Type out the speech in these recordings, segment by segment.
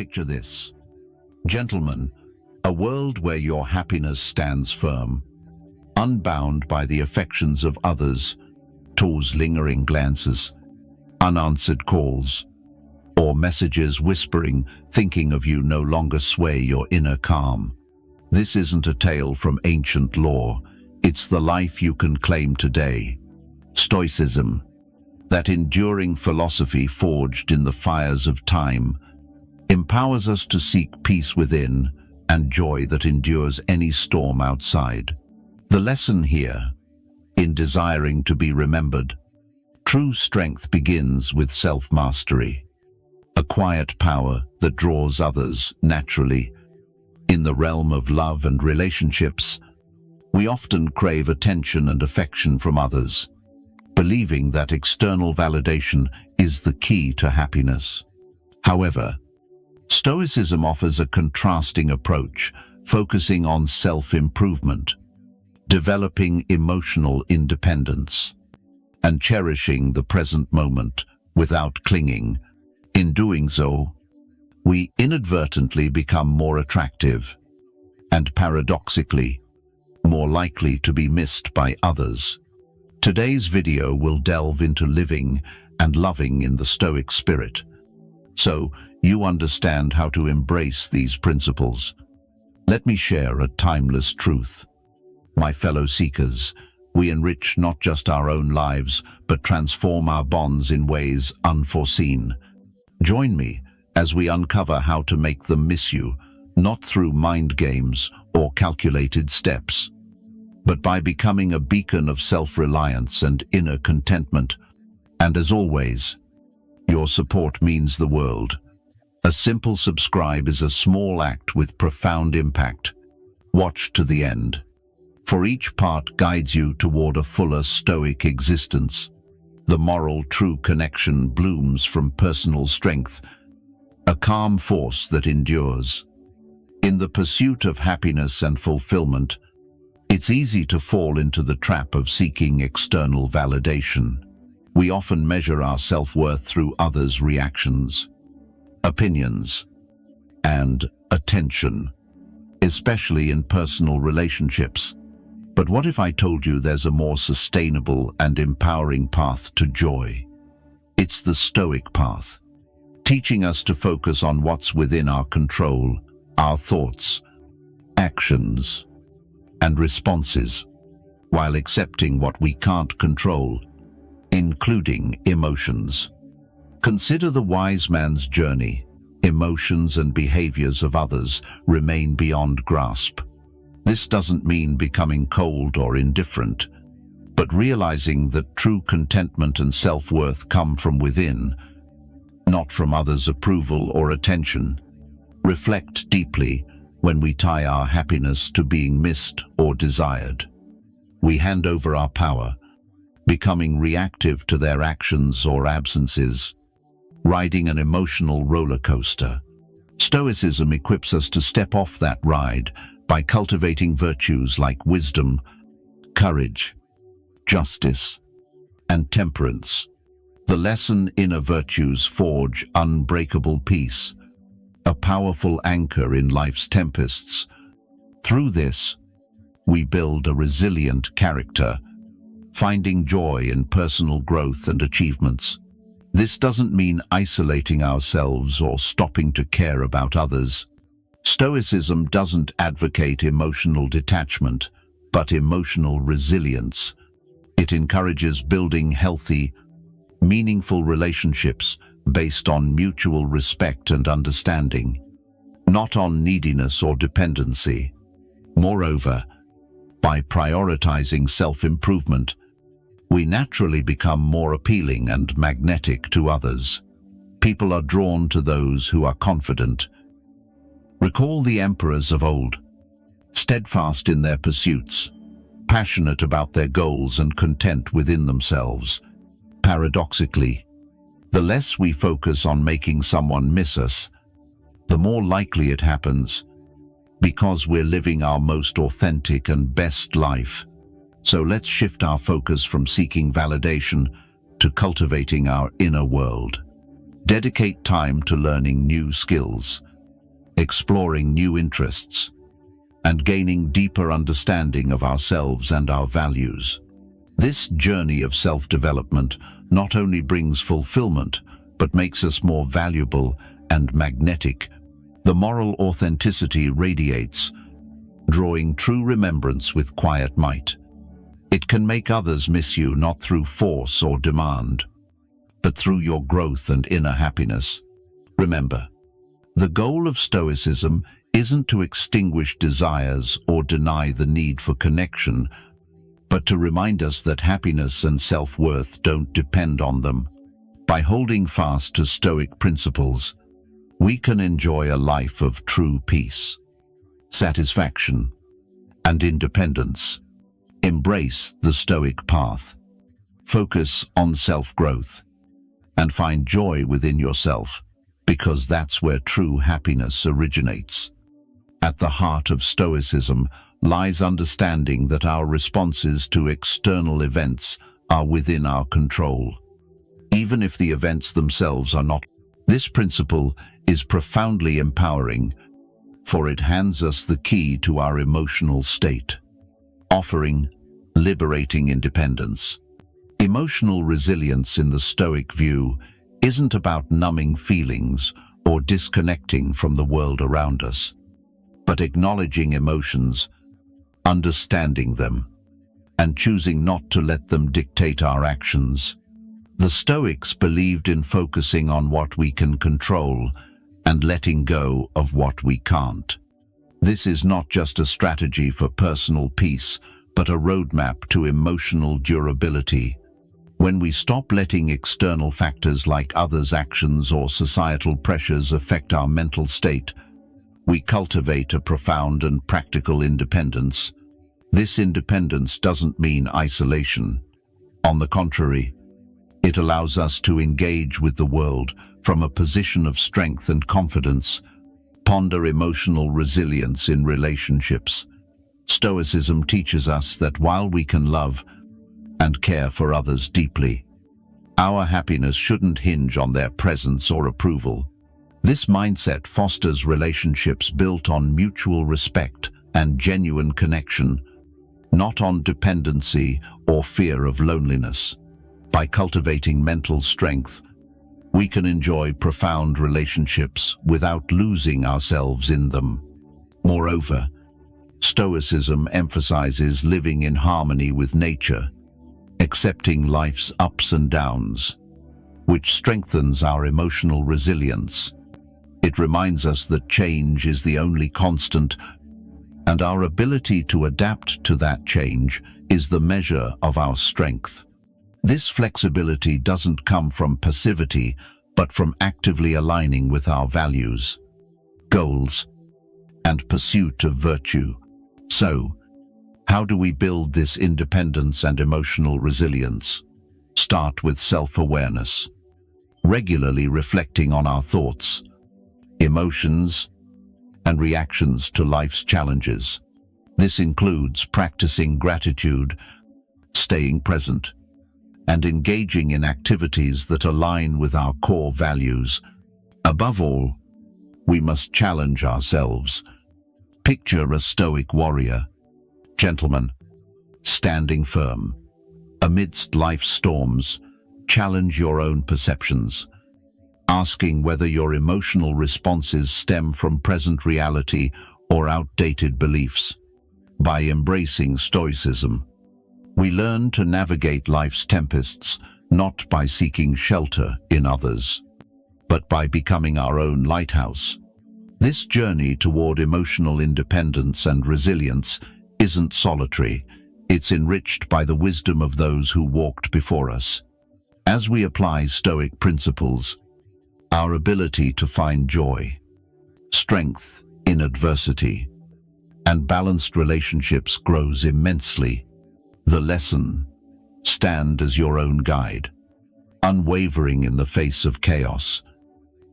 picture this. Gentlemen, a world where your happiness stands firm, unbound by the affections of others, towards lingering glances, unanswered calls, or messages whispering, thinking of you no longer sway your inner calm. This isn't a tale from ancient lore, it's the life you can claim today. Stoicism, that enduring philosophy forged in the fires of time, empowers us to seek peace within and joy that endures any storm outside. The lesson here, in desiring to be remembered, true strength begins with self-mastery, a quiet power that draws others naturally. In the realm of love and relationships, we often crave attention and affection from others, believing that external validation is the key to happiness. However, Stoicism offers a contrasting approach, focusing on self-improvement, developing emotional independence, and cherishing the present moment without clinging. In doing so, we inadvertently become more attractive and, paradoxically, more likely to be missed by others. Today's video will delve into living and loving in the Stoic spirit, so you understand how to embrace these principles. Let me share a timeless truth. My fellow seekers, we enrich not just our own lives, but transform our bonds in ways unforeseen. Join me as we uncover how to make them miss you, not through mind games or calculated steps, but by becoming a beacon of self-reliance and inner contentment. And as always, your support means the world. A simple subscribe is a small act with profound impact. Watch to the end, for each part guides you toward a fuller Stoic existence. The moral true connection blooms from personal strength, a calm force that endures. In the pursuit of happiness and fulfillment, it's easy to fall into the trap of seeking external validation. We often measure our self-worth through others' reactions, opinions, and attention, especially in personal relationships. But what if I told you there's a more sustainable and empowering path to joy? It's the Stoic path, teaching us to focus on what's within our control, our thoughts, actions, and responses, while accepting what we can't control, including emotions. Consider the wise man's journey. Emotions and behaviors of others remain beyond grasp. This doesn't mean becoming cold or indifferent, but realizing that true contentment and self-worth come from within, not from others' approval or attention. Reflect deeply. When we tie our happiness to being missed or desired, we hand over our power, becoming reactive to their actions or absences, riding an emotional roller coaster. Stoicism equips us to step off that ride by cultivating virtues like wisdom, courage, justice, and temperance. The lesson: inner virtues forge unbreakable peace, a powerful anchor in life's tempests. Through this, we build a resilient character, finding joy in personal growth and achievements. This doesn't mean isolating ourselves or stopping to care about others. Stoicism doesn't advocate emotional detachment, but emotional resilience. It encourages building healthy, meaningful relationships based on mutual respect and understanding, not on neediness or dependency. Moreover, by prioritizing self-improvement, we naturally become more appealing and magnetic to others. People are drawn to those who are confident. Recall the emperors of old, steadfast in their pursuits, passionate about their goals and content within themselves. Paradoxically, the less we focus on making someone miss us, the more likely it happens, because we're living our most authentic and best life. So let's shift our focus from seeking validation to cultivating our inner world. Dedicate time to learning new skills, exploring new interests, and gaining deeper understanding of ourselves and our values. This journey of self-development not only brings fulfillment, but makes us more valuable and magnetic. The moral authenticity radiates, drawing true remembrance with quiet might. It can make others miss you not through force or demand, but through your growth and inner happiness. Remember, the goal of Stoicism isn't to extinguish desires or deny the need for connection, but to remind us that happiness and self-worth don't depend on them. By holding fast to Stoic principles, we can enjoy a life of true peace, satisfaction, and independence. Embrace the Stoic path. Focus on self-growth and find joy within yourself, because that's where true happiness originates. At the heart of Stoicism lies understanding that our responses to external events are within our control, even if the events themselves are not. This principle is profoundly empowering, for it hands us the key to our emotional state, offering liberating independence. Emotional resilience in the Stoic view isn't about numbing feelings or disconnecting from the world around us, but acknowledging emotions, understanding them, and choosing not to let them dictate our actions. The Stoics believed in focusing on what we can control and letting go of what we can't. This is not just a strategy for personal peace, but a roadmap to emotional durability. When we stop letting external factors like others' actions or societal pressures affect our mental state, we cultivate a profound and practical independence. This independence doesn't mean isolation. On the contrary, it allows us to engage with the world from a position of strength and confidence. Ponder emotional resilience in relationships. Stoicism teaches us that while we can love and care for others deeply, our happiness shouldn't hinge on their presence or approval. This mindset fosters relationships built on mutual respect and genuine connection, not on dependency or fear of loneliness. By cultivating mental strength, we can enjoy profound relationships without losing ourselves in them. Moreover, Stoicism emphasizes living in harmony with nature, accepting life's ups and downs, which strengthens our emotional resilience. It reminds us that change is the only constant, and our ability to adapt to that change is the measure of our strength. This flexibility doesn't come from passivity, but from actively aligning with our values, goals, and pursuit of virtue. So, how do we build this independence and emotional resilience? Start with self-awareness, regularly reflecting on our thoughts, emotions, and reactions to life's challenges. This includes practicing gratitude, staying present, and engaging in activities that align with our core values. Above all, we must challenge ourselves. Picture a Stoic warrior, gentleman, standing firm. Amidst life's storms, challenge your own perceptions, asking whether your emotional responses stem from present reality or outdated beliefs. By embracing Stoicism, we learn to navigate life's tempests, not by seeking shelter in others, but by becoming our own lighthouse. This journey toward emotional independence and resilience isn't solitary. It's enriched by the wisdom of those who walked before us. As we apply Stoic principles, our ability to find joy, strength in adversity, and balanced relationships grows immensely. The lesson: stand as your own guide, unwavering in the face of chaos.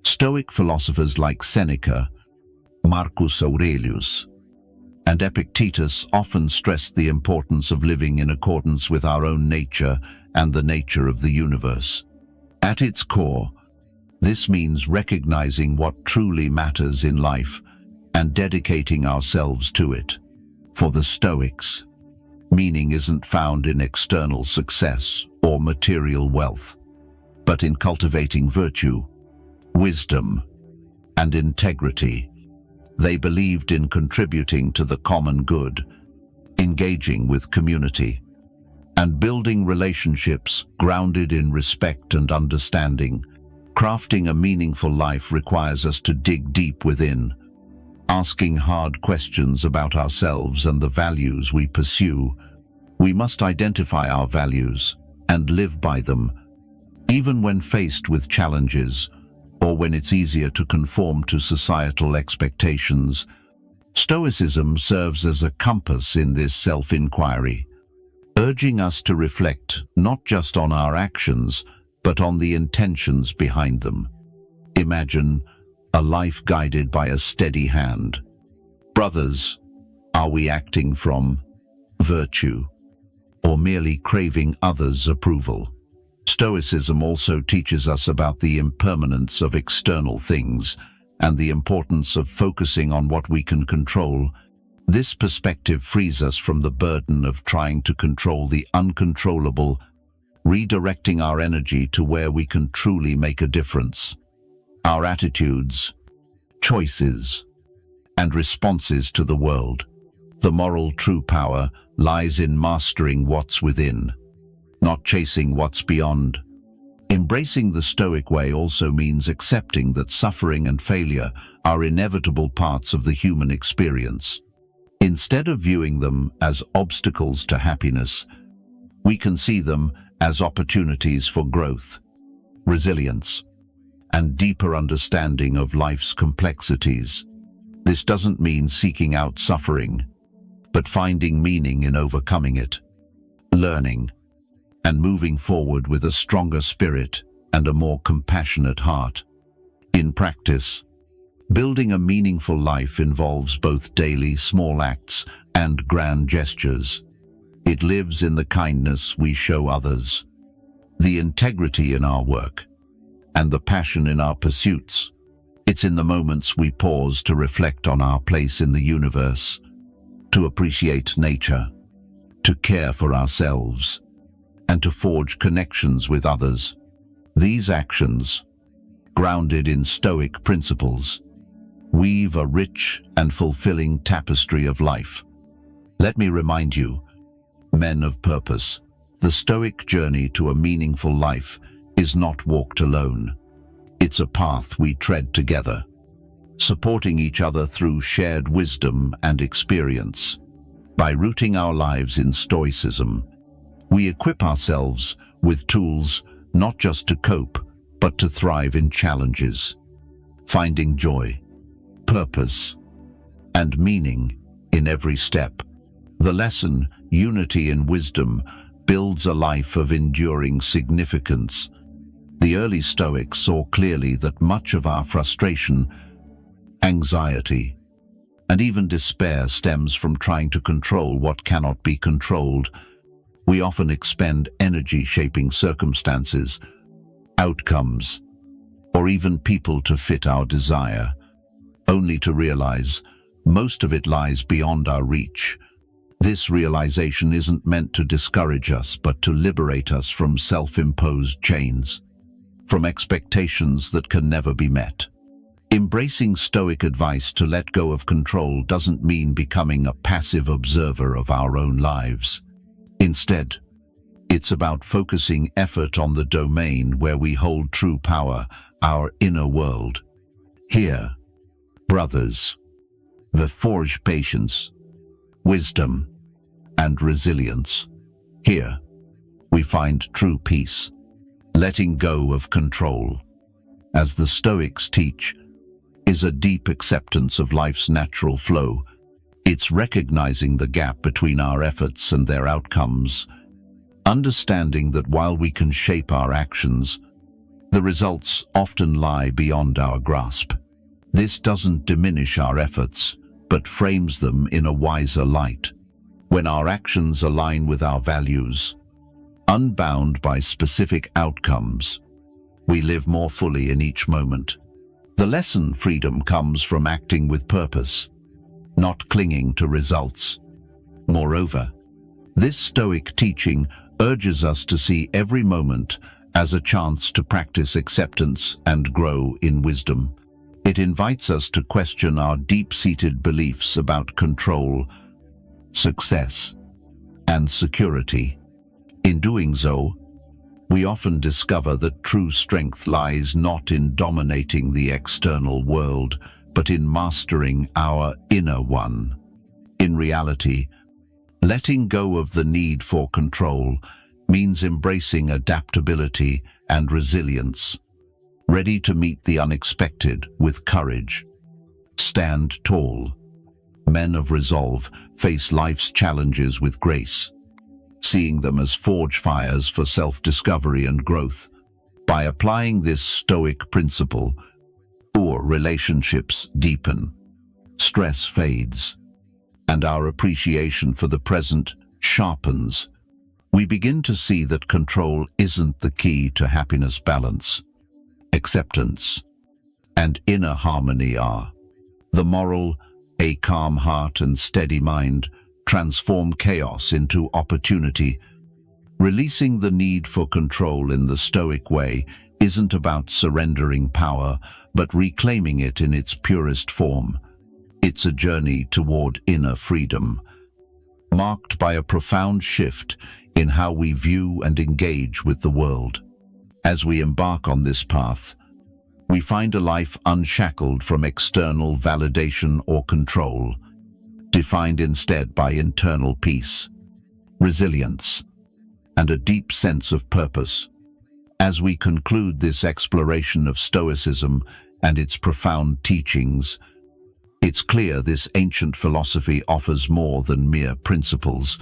Stoic philosophers like Seneca, Marcus Aurelius, and Epictetus often stressed the importance of living in accordance with our own nature and the nature of the universe. At its core, This means recognizing what truly matters in life and dedicating ourselves to it. For the Stoics, meaning isn't found in external success or material wealth, but in cultivating virtue, wisdom, and integrity. They believed in contributing to the common good, engaging with community, and building relationships grounded in respect and understanding. Crafting a meaningful life requires us to dig deep within, asking hard questions about ourselves and the values we pursue. We must identify our values and live by them, even when faced with challenges or when it's easier to conform to societal expectations. Stoicism serves as a compass in this self-inquiry, urging us to reflect not just on our actions, but on the intentions behind them. Imagine a life guided by a steady hand. Brothers, are we acting from virtue or merely craving others' approval? Stoicism also teaches us about the impermanence of external things and the importance of focusing on what we can control. This perspective frees us from the burden of trying to control the uncontrollable, redirecting our energy to where we can truly make a difference. Our attitudes, choices, and responses to the world. The moral true power lies in mastering what's within, not chasing what's beyond. Embracing the Stoic way also means accepting that suffering and failure are inevitable parts of the human experience. Instead of viewing them as obstacles to happiness, we can see them as opportunities for growth, resilience, and deeper understanding of life's complexities. This doesn't mean seeking out suffering, but finding meaning in overcoming it, learning, and moving forward with a stronger spirit and a more compassionate heart. In practice, building a meaningful life involves both daily small acts and grand gestures. It lives in the kindness we show others, the integrity in our work, and the passion in our pursuits. It's in the moments we pause to reflect on our place in the universe, to appreciate nature, to care for ourselves, and to forge connections with others. These actions, grounded in Stoic principles, weave a rich and fulfilling tapestry of life. Let me remind you, men of purpose, the Stoic journey to a meaningful life is not walked alone. It's a path we tread together, supporting each other through shared wisdom and experience. By rooting our lives in Stoicism, we equip ourselves with tools not just to cope, but to thrive in challenges, finding joy, purpose, and meaning in every step. The lesson, unity in wisdom, builds a life of enduring significance. The early Stoics saw clearly that much of our frustration, anxiety, and even despair stems from trying to control what cannot be controlled. We often expend energy shaping circumstances, outcomes, or even people to fit our desire, only to realize most of it lies beyond our reach. This realization isn't meant to discourage us, but to liberate us from self-imposed chains, from expectations that can never be met. Embracing Stoic advice to let go of control doesn't mean becoming a passive observer of our own lives. Instead, it's about focusing effort on the domain where we hold true power, our inner world. Here, brothers, we forge patience, wisdom, and resilience. Here, we find true peace, letting go of control. As the Stoics teach, is a deep acceptance of life's natural flow. It's recognizing the gap between our efforts and their outcomes, understanding that while we can shape our actions, the results often lie beyond our grasp. This doesn't diminish our efforts, but frames them in a wiser light. When our actions align with our values, unbound by specific outcomes, we live more fully in each moment. The lesson freedom comes from acting with purpose, not clinging to results. Moreover, this Stoic teaching urges us to see every moment as a chance to practice acceptance and grow in wisdom. It invites us to question our deep-seated beliefs about control, success, and security. In doing so, we often discover that true strength lies not in dominating the external world, but in mastering our inner one. In reality, letting go of the need for control means embracing adaptability and resilience, ready to meet the unexpected with courage. Stand tall. Men of resolve face life's challenges with grace, seeing them as forge fires for self-discovery and growth. By applying this Stoic principle, our relationships deepen, stress fades, and our appreciation for the present sharpens. We begin to see that control isn't the key to happiness. Balance, acceptance, and inner harmony are. The moral, a calm heart and steady mind transform chaos into opportunity. Releasing the need for control in the Stoic way isn't about surrendering power, but reclaiming it in its purest form. It's a journey toward inner freedom, marked by a profound shift in how we view and engage with the world. As we embark on this path, we find a life unshackled from external validation or control, defined instead by internal peace, resilience, and a deep sense of purpose. As we conclude this exploration of Stoicism and its profound teachings, it's clear this ancient philosophy offers more than mere principles.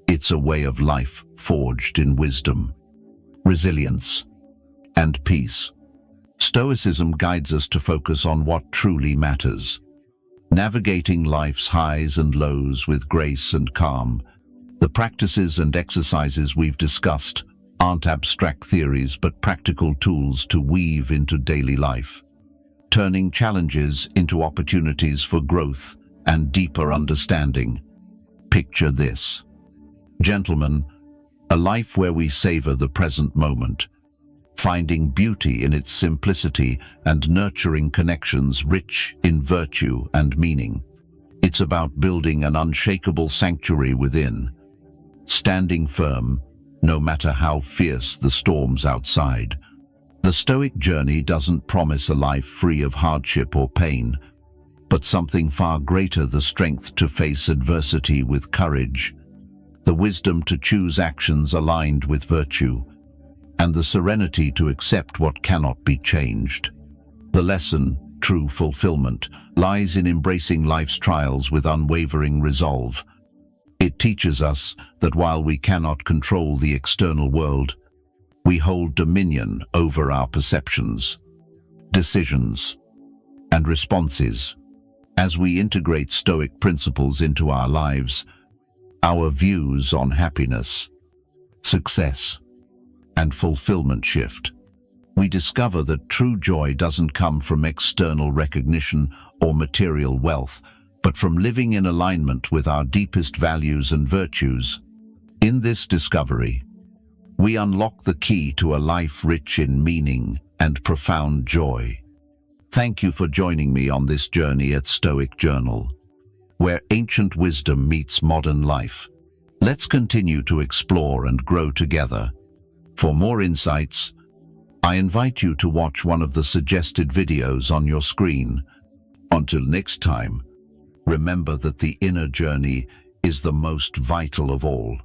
It's a way of life forged in wisdom, resilience, and peace. Stoicism guides us to focus on what truly matters, navigating life's highs and lows with grace and calm. The practices and exercises we've discussed aren't abstract theories but practical tools to weave into daily life, turning challenges into opportunities for growth and deeper understanding. Picture this. Gentlemen, a life where we savor the present moment, finding beauty in its simplicity and nurturing connections rich in virtue and meaning. It's about building an unshakable sanctuary within, standing firm no matter how fierce the storms outside. The Stoic journey doesn't promise a life free of hardship or pain, but something far greater: the strength to face adversity with courage, the wisdom to choose actions aligned with virtue, and the serenity to accept what cannot be changed. The lesson, true fulfillment, lies in embracing life's trials with unwavering resolve. It teaches us that while we cannot control the external world, we hold dominion over our perceptions, decisions, and responses. As we integrate Stoic principles into our lives, our views on happiness, success, and fulfillment shift. We discover that true joy doesn't come from external recognition or material wealth, but from living in alignment with our deepest values and virtues. In this discovery, we unlock the key to a life rich in meaning and profound joy. Thank you for joining me on this journey at Stoic Journal, where ancient wisdom meets modern life. Let's continue to explore and grow together. For more insights, I invite you to watch one of the suggested videos on your screen. Until next time, remember that the inner journey is the most vital of all.